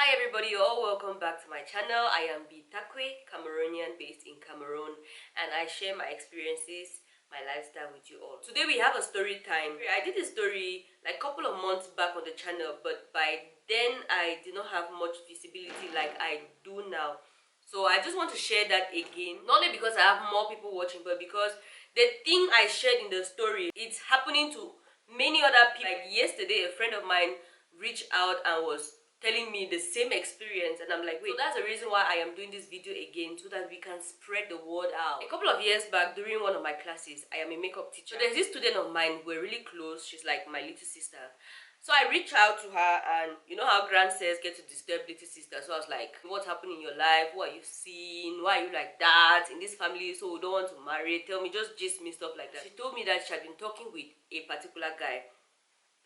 Hi everybody, all welcome back to my channel. I am Bih Takwe, Cameroonian based in Cameroon, and I share my experiences, my lifestyle with you all. Today we have a story time. I did a story like a couple of months back on the channel, but by then I did not have much visibility like I do now. So I just want to share that again, not only because I have more people watching, but because the thing I shared in the story, it's happening to many other people. Like yesterday, a friend of mine reached out and was telling me the same experience, and I'm like, wait, so that's the reason why I am doing this video again, so that we can spread the word out. A couple of years back, during one of my classes, I am a makeup teacher. So there's this student of mine, we're really close, she's like my little sister. So I reached out to her, and you know how grand says get to disturb little sister. So I was like, what's happening in your life? What are you seeing? Why are you like that in this family? So we don't want to marry. Tell me, just gist me, stuff like that. She told me that she had been talking with a particular guy.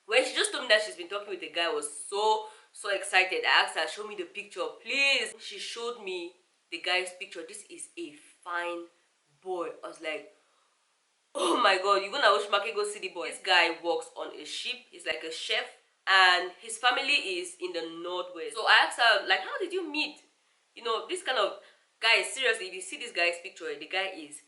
When she just told me that she's been talking with a guy, I was so excited. I asked her, show me the picture, please. She showed me the guy's picture. This is a fine boy. I was like, oh my god, you're gonna wish Maki go see the boy. This guy works on a ship. He's like a chef, and his family is in the northwest. So I asked her, like, how did you meet? You know, this kind of guy, seriously, if you see this guy's picture, the guy is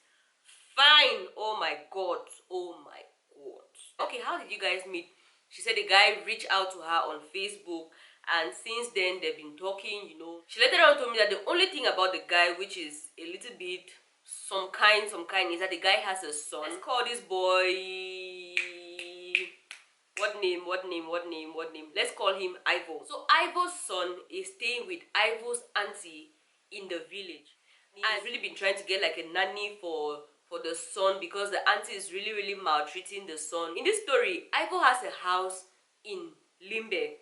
fine. Oh my god. Oh my god. Okay, how did you guys meet? She said the guy reached out to her on Facebook, and since then they've been talking, you know. She later on told me that the only thing about the guy, which is a little bit some kind, is that the guy has a son. Let's call this boy, what name? Let's call him Ivo. So Ivo's son is staying with Ivo's auntie in the village. He's really been trying to get like a nanny for the son, because the auntie is really maltreating the son. In this story, Ivo has a house in Limbe.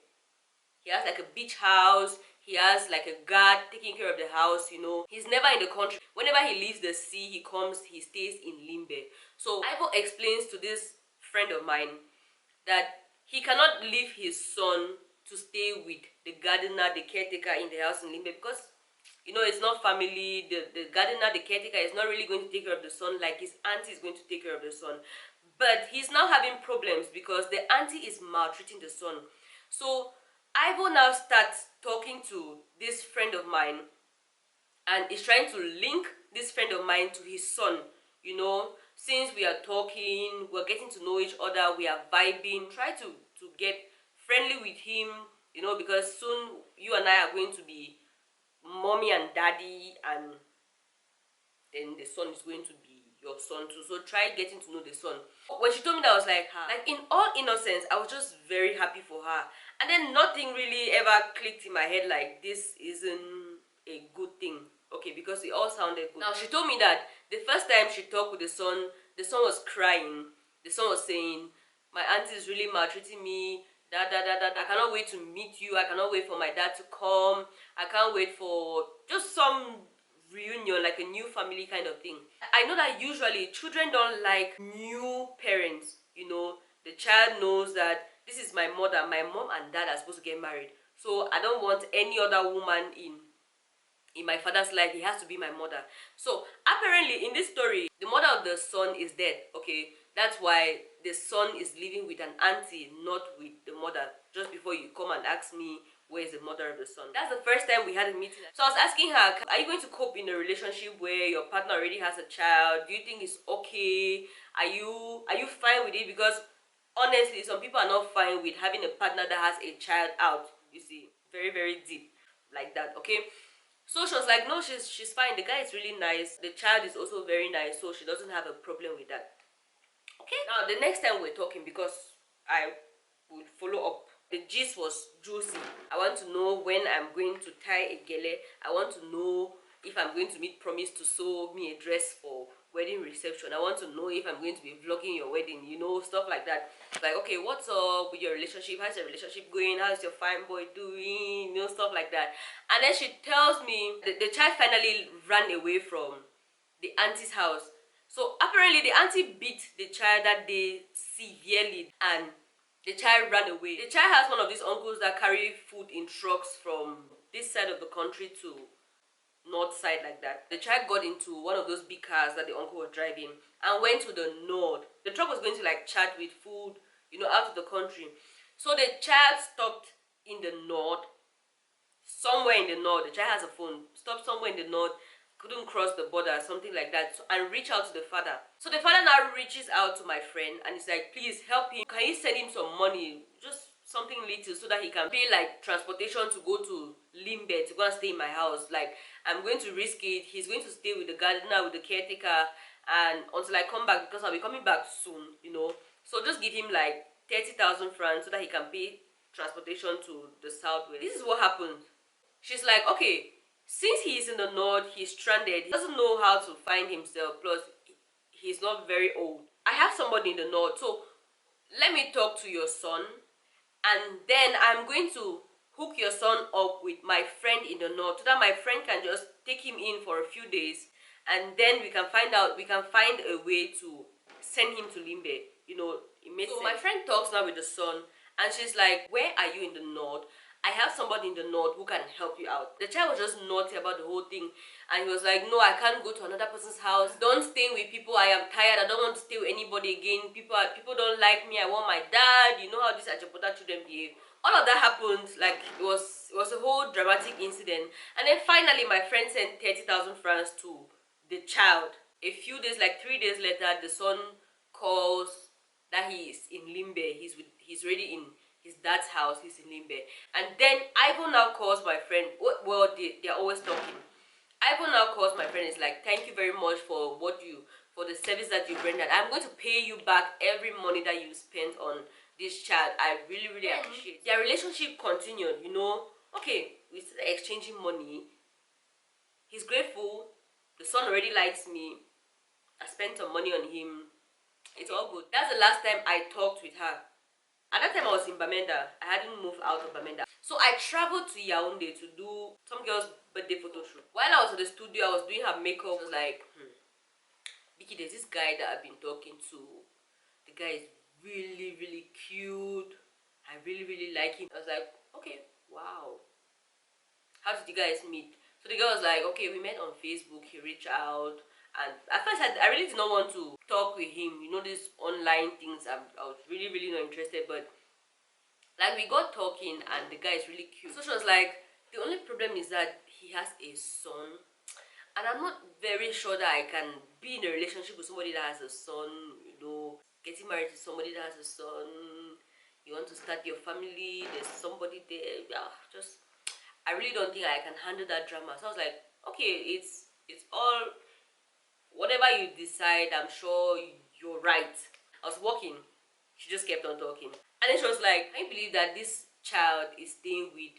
He has like a beach house. He has like a guard taking care of the house, you know. He's never in the country. Whenever he leaves the sea, he stays in Limbe. So Ivo explains to this friend of mine that he cannot leave his son to stay with the gardener, the caretaker in the house in Limbe, because you know it's not family. The gardener, the caretaker is not really going to take care of the son like his auntie is going to take care of the son. But he's now having problems because the auntie is maltreating the son. So Ivo now starts talking to this friend of mine and is trying to link this friend of mine to his son. You know, since we are talking, we're getting to know each other, we are vibing. Try to get friendly with him, you know, because soon you and I are going to be mommy and daddy, and then the son is going to be your son too. So try getting to know the son. When she told me that, I was like, like in all innocence, I was just very happy for her. And then nothing really ever clicked in my head like this isn't a good thing. Okay, because it all sounded good. Now she told me that the first time she talked with the son was crying. The son was saying, my auntie is really maltreating me. I cannot wait to meet you. I cannot wait for my dad to come. I can't wait for just some reunion, like a new family kind of thing. I know that usually children don't like new parents. You know, the child knows that this is my mother, my mom and dad are supposed to get married, so I don't want any other woman in my father's life. He has to be my mother. So apparently in this story, the mother of the son is dead. Okay, that's why the son is living with an auntie, not with the mother. Just before you come and ask me where's the mother of the son, that's the first time we had a meeting. So I was asking her, are you going to cope in a relationship where your partner already has a child? Do you think it's okay? Are you fine with it? Because honestly, some people are not fine with having a partner that has a child out. You see, very deep like that. Okay, so she was like, no, she's fine. The guy is really nice. The child is also very nice, so she doesn't have a problem with that. Okay, now the next time we're talking, because I would follow up, the gist was juicy. I want to know when I'm going to tie a gele. I want to know if I'm going to meet Promise to sew me a dress for wedding reception. I want to know if I'm going to be vlogging your wedding, you know, stuff like that. Like, okay, what's up with your relationship? How's your relationship going? How's your fine boy doing? You know, stuff like that. And then she tells me the child finally ran away from the auntie's house. So apparently the auntie beat the child that day severely, and the child ran away. The child has one of these uncles that carry food in trucks from this side of the country to north side like that. The child got into one of those big cars that the uncle was driving and went to the north. The truck was going to like chat with food, you know, out of the country. So the child stopped in the north, somewhere in the north. The child has a phone. Stopped somewhere in the north, couldn't cross the border, something like that, so, and reach out to the father. So the father now reaches out to my friend and he's like, please help him. Can you send him some money? Just something little so that he can pay like transportation to go to Limbe to go and stay in my house. Like, I'm going to risk it. He's going to stay with the gardener, with the caretaker, and until I come back, because I'll be coming back soon, you know. So just give him like 30,000 francs so that he can pay transportation to the southwest. This is what happened. She's like, okay, since he's in the north, he's stranded, he doesn't know how to find himself, plus he's not very old. I have somebody in the north, so let me talk to your son, and then I'm going to hook your son up with my friend in the north so that my friend can just take him in for a few days, and then we can find a way to send him to Limbe. You know, it makes sense. So my friend talks now with the son, and she's like, where are you in the north? I have somebody in the north who can help you out. The child was just naughty about the whole thing, and he was like, no, I can't go to another person's house. Don't stay with people. I am tired. I don't want to stay with anybody again. People don't like me. I want my dad. You know how these Ajapota children behave. All of that happened. Like, it was a whole dramatic incident. And then finally my friend sent 30,000 francs to the child. A few days, like 3 days later, the son calls that he is in Limbe. He's already in his dad's house. He's in Limbe. And then Ivo now calls my friend. Well, they're always talking. Ivo now calls my friend. Is like, thank you very much for the service that you rendered. I'm going to pay you back every money that you spent on this child. I really, really appreciate it. Their relationship continued, you know. Okay, we started exchanging money. He's grateful. The son already likes me. I spent some money on him. It's all good. That's the last time I talked with her. At that time I was in Bamenda. I hadn't moved out of Bamenda. So I traveled to Yaoundé to do some girl's birthday photo shoot. While I was at the studio, I was doing her makeup. I was like, Vicky, there's this guy that I've been talking to. The guy is really, really cute. I really, really like him. I was like, okay, wow. How did you guys meet? So the girl was like, okay, we met on Facebook. He reached out. And at first, I really did not want to talk with him. You know, these online things, I was really, really not interested. But, like, we got talking, and the guy is really cute. So she was like, the only problem is that he has a son. And I'm not very sure that I can be in a relationship with somebody that has a son. You know, getting married to somebody that has a son. You want to start your family. There's somebody there. Yeah, I really don't think I can handle that drama. So I was like, okay, it's all... whatever you decide, I'm sure you're right. I was walking. She just kept on talking. And then she was like, can you believe that this child is staying with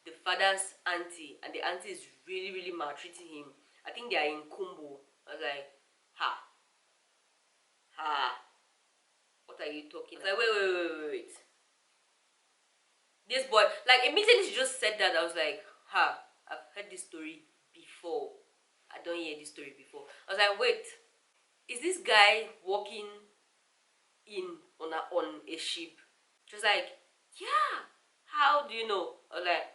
the father's auntie, and the auntie is really, really maltreating him? I think they are in Kumbo. I was like, what are you talking about? I was like, wait. This boy, like, immediately she just said that, I was like, I've heard this story before. I don't hear this story before. I was like, wait, is this guy walking in on a ship? She was like, yeah. How do you know? I was like,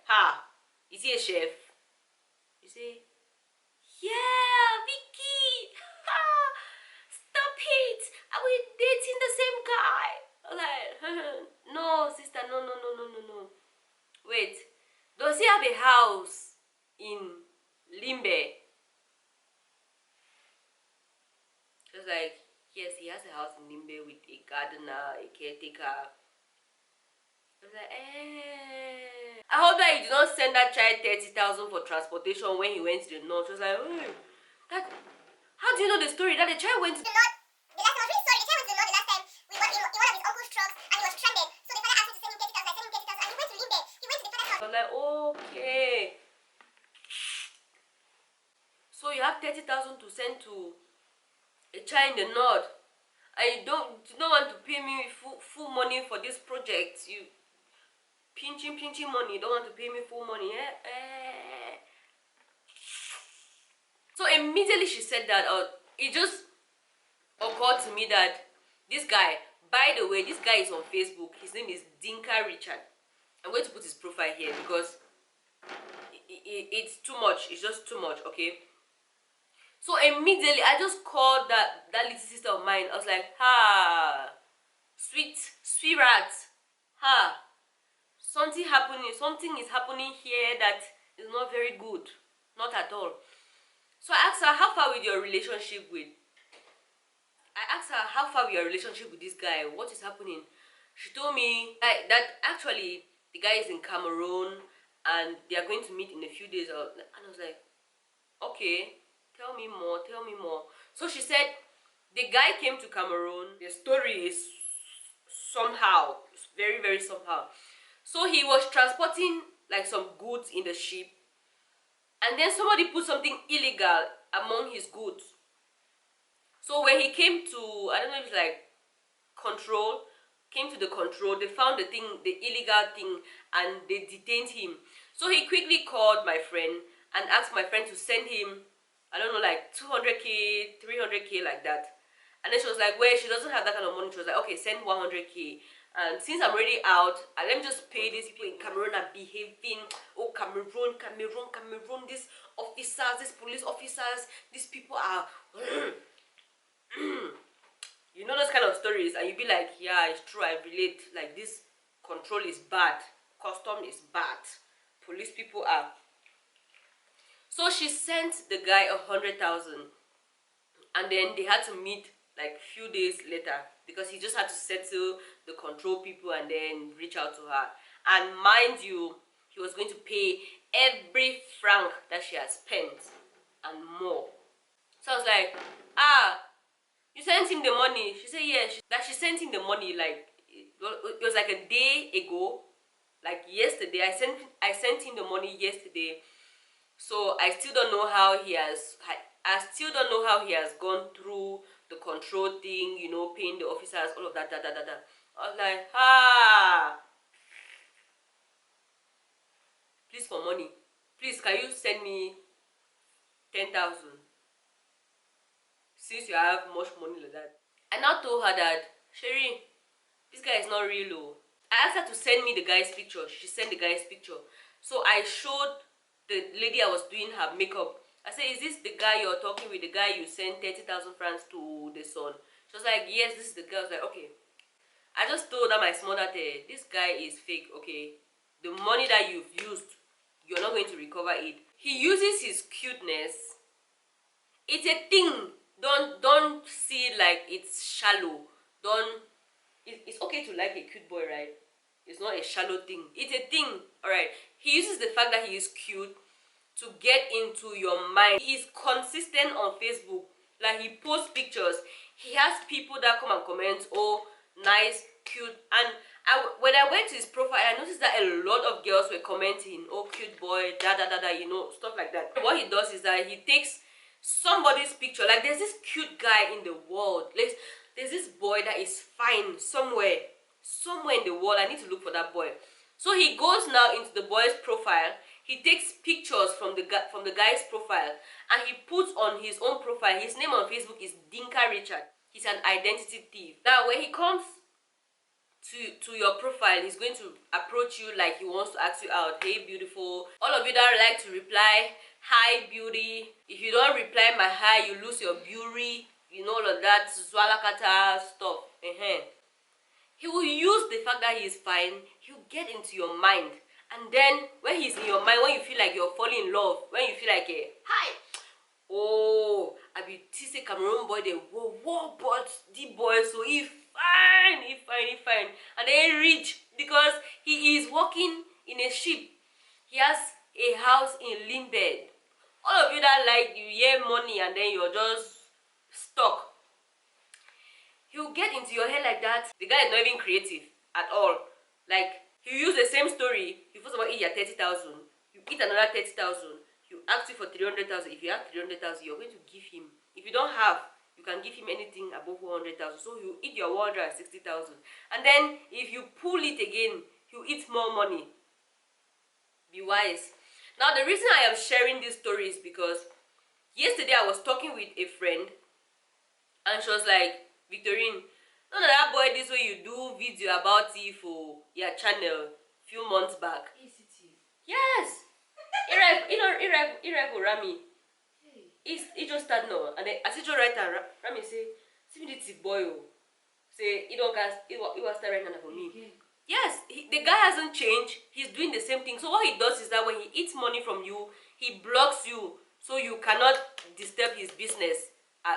is he a chef? You say, yeah, Vicky. Stop it. Are we dating the same guy? I was like, no, sister, no. Wait, does he have a house in Limbe? She was like, yes, he has a house in Limbe with a gardener, a caretaker. I was like, I hope that you did not send that child 30,000 for transportation when he went to the north. She was like, how do you know the story? That the child went to the north. The last time, I was really sorry. The child went to the north the last time. We were in one of his uncle's trucks, and he was stranded. So the father asked him to send him 30,000. I sent him 30,000, and he went to Limbe. He went to the father's house. I was like, okay. So you have 30,000 to send to a child in the north, and you don't want to pay me full money for this project. You pinching money. You don't want to pay me full money. So immediately she said that, it just occurred to me that this guy, by the way, this guy is on Facebook. His name is Dinka Richard. I'm going to put his profile here because it's too much. It's just too much, okay? So immediately I just called that little sister of mine. I was like, sweet rat, something is happening here that is not very good, not at all. So I asked her, how far with your relationship with this guy? What is happening? She told me that actually the guy is in Cameroon and they are going to meet in a few days. And I was like, okay, tell me more. So she said the guy came to Cameroon. The story is somehow, very, very somehow. So he was transporting like some goods in the ship, and then somebody put something illegal among his goods. So when he came to, I don't know if it's like came to the control, they found the illegal thing, and they detained him. So he quickly called my friend and asked my friend to send him, I don't know, like 200k, 300k, like that. And then she was like, well, she doesn't have that kind of money. She was like, okay, send 100k. And since I'm already out, let me just pay these people in Cameroon are behaving. Oh, Cameroon, these officers, these police officers, these people are you know those kind of stories, and you be like, yeah, it's true, I relate. Like, this control is bad, custom is bad, police people are. So she sent the guy 100,000, and then they had to meet like few days later because he just had to settle the control people and then reach out to her. And mind you, he was going to pay every franc that she had spent and more. So I was like, you sent him the money? She said yes. That she sent him the money like it was like a day ago, like yesterday. I sent him the money yesterday. So I still don't know how he has. I still don't know how he has gone through the control thing. You know, paying the officers, all of that. I was like, please for money. Please, can you send me 10,000? Since you have much money like that. I now told her that, Sherry, this guy is not real. Oh. I asked her to send me the guy's picture. She sent the guy's picture. So I showed the lady I was doing her makeup. I said, is this the guy you're talking with, the guy you sent 30,000 francs to the son? She was like, yes, this is the guy. I was like, okay. I just told her my small that this guy is fake, okay? The money that you've used, you're not going to recover it. He uses his cuteness. It's a thing. Don't see it like it's shallow. It's okay to like a cute boy, right? It's not a shallow thing. It's a thing, alright? He uses the fact that he is cute to get into your mind. He is consistent on Facebook. Like, he posts pictures. He has people that come and comment, oh, nice, cute. And when I went to his profile, I noticed that a lot of girls were commenting, oh, cute boy, you know, stuff like that. What he does is that he takes somebody's picture. Like, there's this cute guy in the world. There's this boy that is fine somewhere in the world. I need to look for that boy. So he goes now into the boy's profile. He takes pictures from the guy's profile, and he puts on his own profile. His name on Facebook is Dinka Richard. He's an identity thief. Now, when he comes to your profile, he's going to approach you like he wants to ask you out. Hey, beautiful. All of you that like to reply, hi, beauty. If you don't reply my hi, you lose your beauty. You know, all of that swalakata stuff. He will use the fact that he is fine. He'll get into your mind. And then when he's in your mind, when you feel like you're falling in love, when you feel like hi, oh, I be this Cameroon boy, they whoa, but the boy, so he fine. And then he rich because he is working in a ship. He has a house in Limbe. All of you that like, you hear money and then you're just stuck. He'll get into your head like that. The guy is not even creative at all. Like, he'll use the same story. You first of all eat your 30,000. You eat another 30,000. You ask you for 300,000. If you have 300,000, you're going to give him. If you don't have, you can give him anything above 100,000. So you eat your 160,000. And then if you pull it again, you eat more money. Be wise. Now, the reason I am sharing this story is because yesterday I was talking with a friend, and she was like, Victorine, none of that boy this way you do video about it for your channel few months back. Yes. Irrive Rami. It just start now. And then as you write and Rami say, see me the boy. Say it don't gas it was start right now for me. Yes, the guy hasn't changed. He's doing the same thing. So what he does is that when he eats money from you, he blocks you, so you cannot disturb his business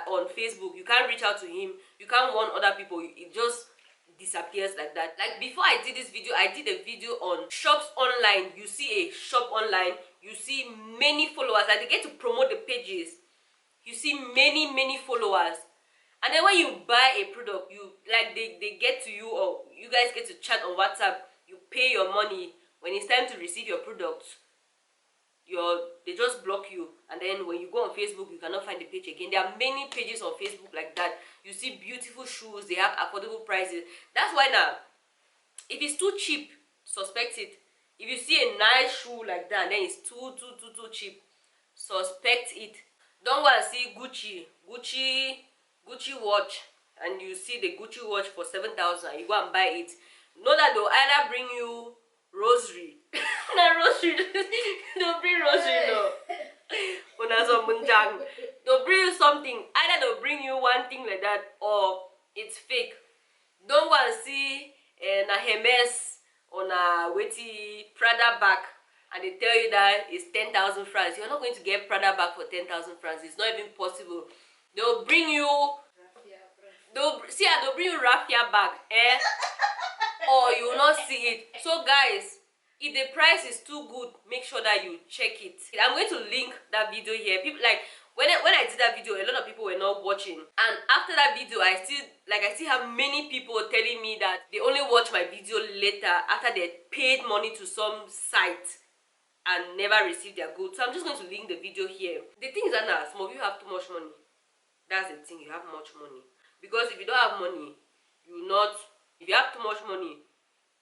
on Facebook. You can't reach out to him. You can't warn other people. It just disappears like that. Like before I did this video, I did a video on shops online. You see a shop online, you see many followers, like they get to promote the pages. You see many followers, and then when you buy a product, you like they get to you, or you guys get to chat on WhatsApp. You pay your money. When it's time to receive your product, they just block you, and then when you go on Facebook, you cannot find the page again. There are many pages on Facebook like that. You see beautiful shoes, they have affordable prices. That's why now, if it's too cheap, suspect it. If you see a nice shoe like that, then it's too cheap, suspect it. Don't go and see Gucci watch, and you see the Gucci watch for 7,000, and you go and buy it. Know that they'll either bring you rosary. Not rosary. They'll bring rosary, no. They'll bring you something. Either they'll bring you one thing like that, or it's fake. Don't go and see a Hermes on a witty Prada bag, and they tell you that it's 10,000 francs. You're not going to get Prada bag for 10,000 francs. It's not even possible. They'll bring you, they'll bring you raffia bag, or you will not see it. So guys, if the price is too good, make sure that you check it. I'm going to link that video here. People like when I did that video, a lot of people were not watching, and after that video, I still have many people telling me that they only watch my video later after they paid money to some site and never received their goods. So I'm just going to link the video here. The thing is that now, some of you have too much money. That's the thing, you have much money. Because if you don't have money, if you have too much money,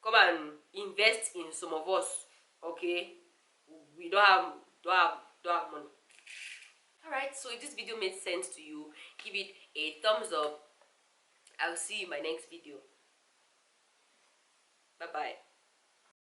come and invest in some of us, okay? We don't have money. Alright, so if this video made sense to you, give it a thumbs up. I'll see you in my next video. Bye bye.